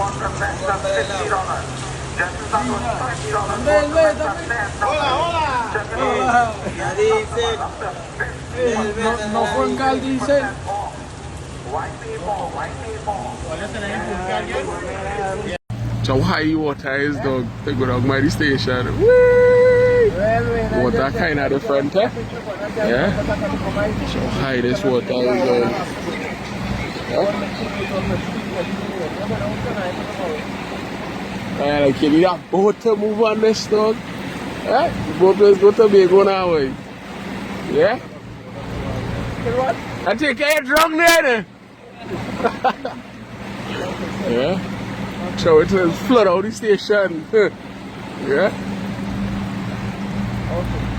water less than $50. Gentlemen, that was $20. No fue en gal diesel. White people. So high water is dog. They go down by the station. Whee! Water kind of different, eh? Yeah? So high this water is dog. Yeah? Like you need a boat to move on this dog. Eh? The boat is going to be going away. Yeah? I think you're drunk there. Yeah? So it will flood out the station. Yeah? Okay.